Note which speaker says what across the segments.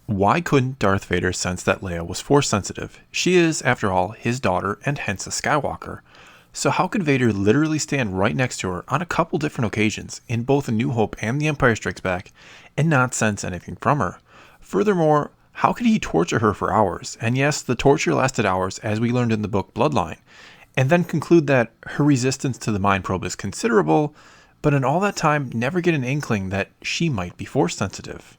Speaker 1: Why couldn't Darth Vader sense that Leia was Force sensitive? She is, after all, his daughter and hence a Skywalker. So how could Vader literally stand right next to her on a couple different occasions in both A New Hope and The Empire Strikes Back and not sense anything from her? Furthermore, how could he torture her for hours? And yes, the torture lasted hours as we learned in the book Bloodline, and then conclude that her resistance to the mind probe is considerable, but in all that time never get an inkling that she might be Force sensitive.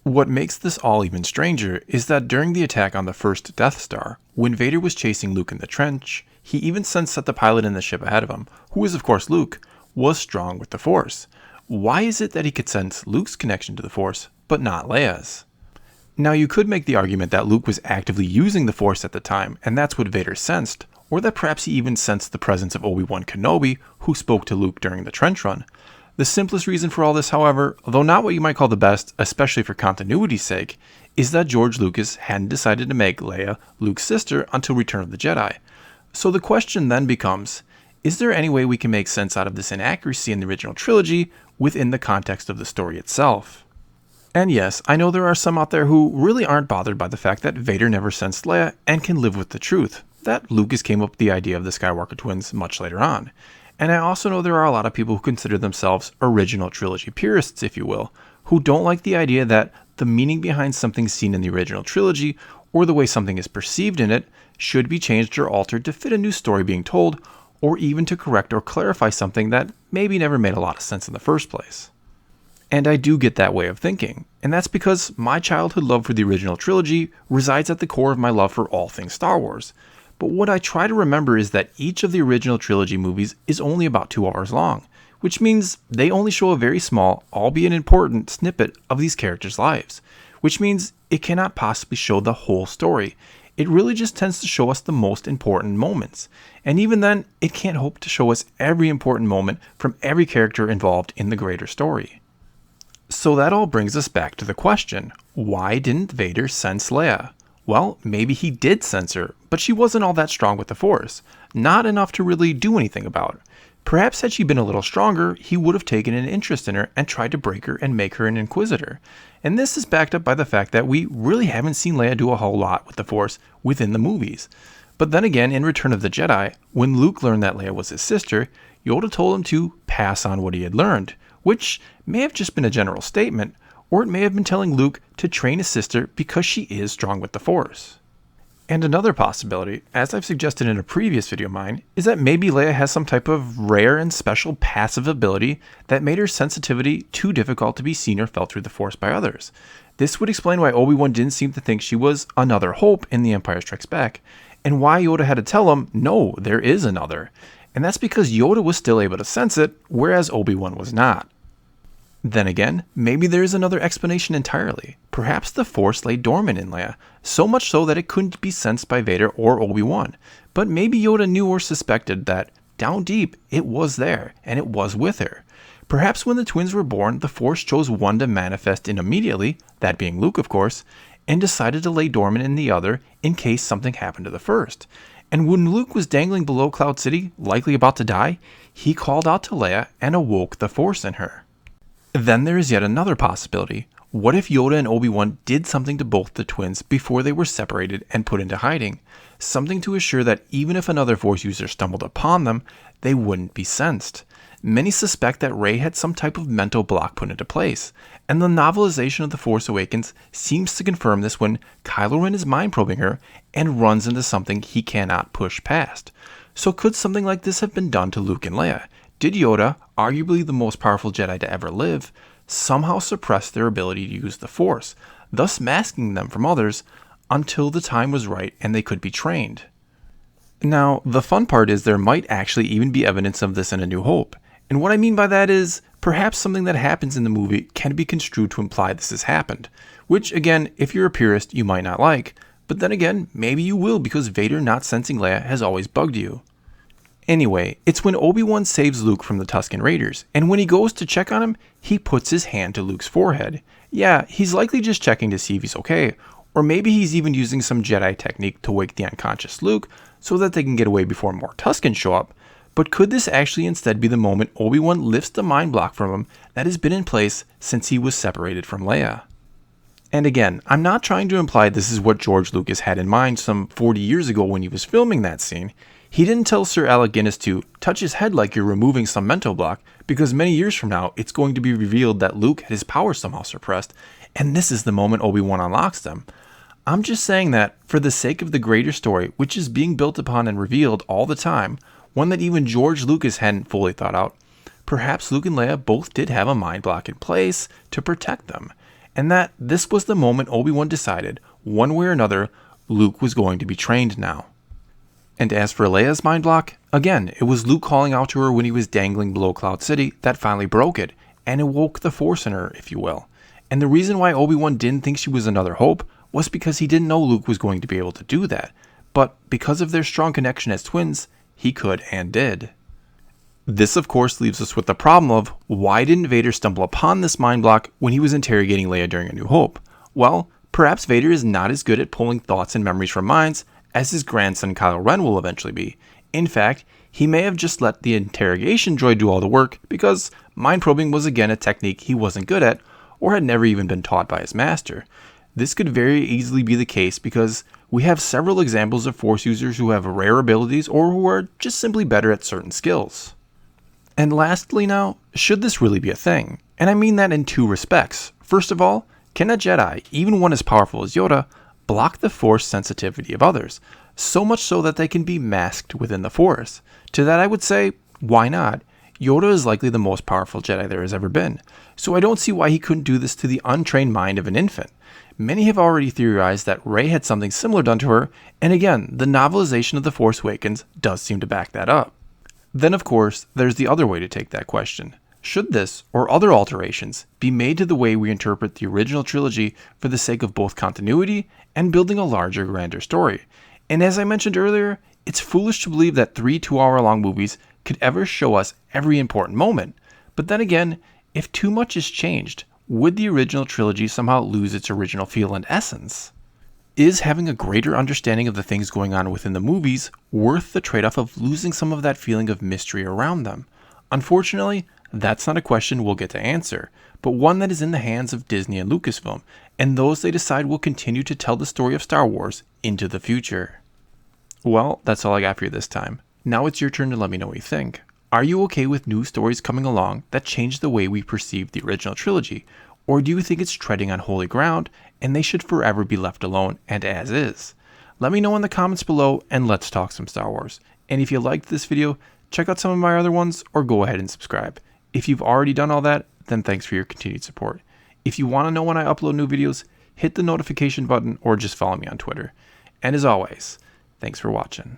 Speaker 1: What makes this all even stranger is that during the attack on the first Death Star, when Vader was chasing Luke in the trench, he even sensed that the pilot in the ship ahead of him, who is of course Luke, was strong with the Force. Why is it that he could sense Luke's connection to the Force, but not Leia's? Now you could make the argument that Luke was actively using the Force at the time, and that's what Vader sensed, or that perhaps he even sensed the presence of Obi-Wan Kenobi, who spoke to Luke during the trench run. The simplest reason for all this, however, though not what you might call the best, especially for continuity's sake, is that George Lucas hadn't decided to make Leia Luke's sister until Return of the Jedi. So the question then becomes, is there any way we can make sense out of this inaccuracy in the original trilogy within the context of the story itself? And yes, I know there are some out there who really aren't bothered by the fact that Vader never sensed Leia and can live with the truth, that Lucas came up with the idea of the Skywalker twins much later on. And I also know there are a lot of people who consider themselves original trilogy purists, if you will, who don't like the idea that the meaning behind something seen in the original trilogy, or the way something is perceived in it, should be changed or altered to fit a new story being told, or even to correct or clarify something that maybe never made a lot of sense in the first place. And I do get that way of thinking, and that's because my childhood love for the original trilogy resides at the core of my love for all things Star Wars. But what I try to remember is that each of the original trilogy movies is only about 2 hours long, which means they only show a very small, albeit important, snippet of these characters' lives, which means it cannot possibly show the whole story. It really just tends to show us the most important moments, and even then, it can't hope to show us every important moment from every character involved in the greater story. So that all brings us back to the question, why didn't Vader sense Leia? Well, maybe he did sense her, but she wasn't all that strong with the Force. Not enough to really do anything about it. Perhaps had she been a little stronger, he would have taken an interest in her and tried to break her and make her an Inquisitor. And this is backed up by the fact that we really haven't seen Leia do a whole lot with the Force within the movies. But then again, in Return of the Jedi, when Luke learned that Leia was his sister, Yoda told him to pass on what he had learned, which may have just been a general statement, or it may have been telling Luke to train his sister because she is strong with the Force. And another possibility, as I've suggested in a previous video of mine, is that maybe Leia has some type of rare and special passive ability that made her sensitivity too difficult to be seen or felt through the Force by others. This would explain why Obi-Wan didn't seem to think she was another Hope in The Empire Strikes Back, and why Yoda had to tell him, no, there is another. And that's because Yoda was still able to sense it, whereas Obi-Wan was not. Then again, maybe there is another explanation entirely. Perhaps the Force lay dormant in Leia, so much so that it couldn't be sensed by Vader or Obi-Wan. But maybe Yoda knew or suspected that, down deep, it was there, and it was with her. Perhaps when the twins were born, the Force chose one to manifest in immediately, that being Luke of course, and decided to lay dormant in the other in case something happened to the first. And when Luke was dangling below Cloud City, likely about to die, he called out to Leia and awoke the Force in her. Then there is yet another possibility. What if Yoda and Obi-Wan did something to both the twins before they were separated and put into hiding? Something to assure that even if another Force user stumbled upon them, they wouldn't be sensed. Many suspect that Rey had some type of mental block put into place, and the novelization of The Force Awakens seems to confirm this when Kylo Ren is mind probing her and runs into something he cannot push past. So could something like this have been done to Luke and Leia? Did Yoda, arguably the most powerful Jedi to ever live, somehow suppress their ability to use the Force, thus masking them from others until the time was right and they could be trained? Now, the fun part is there might actually even be evidence of this in A New Hope. And what I mean by that is, perhaps something that happens in the movie can be construed to imply this has happened. Which, again, if you're a purist, you might not like. But then again, maybe you will because Vader not sensing Leia has always bugged you. Anyway, it's when Obi-Wan saves Luke from the Tusken Raiders, and when he goes to check on him, he puts his hand to Luke's forehead. Yeah, he's likely just checking to see if he's okay, or maybe he's even using some Jedi technique to wake the unconscious Luke so that they can get away before more Tuskens show up. But could this actually instead be the moment Obi-Wan lifts the mind block from him that has been in place since he was separated from Leia? And again, I'm not trying to imply this is what George Lucas had in mind some 40 years ago when he was filming that scene. He didn't tell Sir Alec Guinness to touch his head like you're removing some mental block, because many years from now, it's going to be revealed that Luke had his powers somehow suppressed, and this is the moment Obi-Wan unlocks them. I'm just saying that, for the sake of the greater story, which is being built upon and revealed all the time, one that even George Lucas hadn't fully thought out, perhaps Luke and Leia both did have a mind block in place to protect them, and that this was the moment Obi-Wan decided, one way or another, Luke was going to be trained now. And as for Leia's mind block, again, it was Luke calling out to her when he was dangling below Cloud City that finally broke it, and awoke the Force in her, if you will. And the reason why Obi-Wan didn't think she was another Hope was because he didn't know Luke was going to be able to do that, but because of their strong connection as twins, he could and did. This of course leaves us with the problem of, why didn't Vader stumble upon this mind block when he was interrogating Leia during A New Hope? Well, perhaps Vader is not as good at pulling thoughts and memories from minds as his grandson Kylo Ren will eventually be. In fact, he may have just let the interrogation droid do all the work because mind probing was again a technique he wasn't good at or had never even been taught by his master. This could very easily be the case because we have several examples of Force users who have rare abilities or who are just simply better at certain skills. And lastly now, should this really be a thing? And I mean that in two respects. First of all, can a Jedi, even one as powerful as Yoda, block the Force sensitivity of others, so much so that they can be masked within the Force? To that I would say, why not? Yoda is likely the most powerful Jedi there has ever been, so I don't see why he couldn't do this to the untrained mind of an infant. Many have already theorized that Rey had something similar done to her, and again, the novelization of The Force Awakens does seem to back that up. Then of course, there's the other way to take that question. Should this, or other alterations, be made to the way we interpret the original trilogy for the sake of both continuity and building a larger, grander story? And as I mentioned earlier, it's foolish to believe that 3 2-hour-long movies could ever show us every important moment. But then again, if too much is changed, would the original trilogy somehow lose its original feel and essence? Is having a greater understanding of the things going on within the movies worth the trade-off of losing some of that feeling of mystery around them? Unfortunately, that's not a question we'll get to answer, but one that is in the hands of Disney and Lucasfilm, and those they decide will continue to tell the story of Star Wars into the future. Well, that's all I got for you this time. Now it's your turn to let me know what you think. Are you okay with new stories coming along that change the way we perceive the original trilogy? Or do you think it's treading on holy ground and they should forever be left alone and as is? Let me know in the comments below and let's talk some Star Wars. And if you liked this video, check out some of my other ones or go ahead and subscribe. If you've already done all that, then thanks for your continued support. If you want to know when I upload new videos, hit the notification button or just follow me on Twitter. And as always, thanks for watching.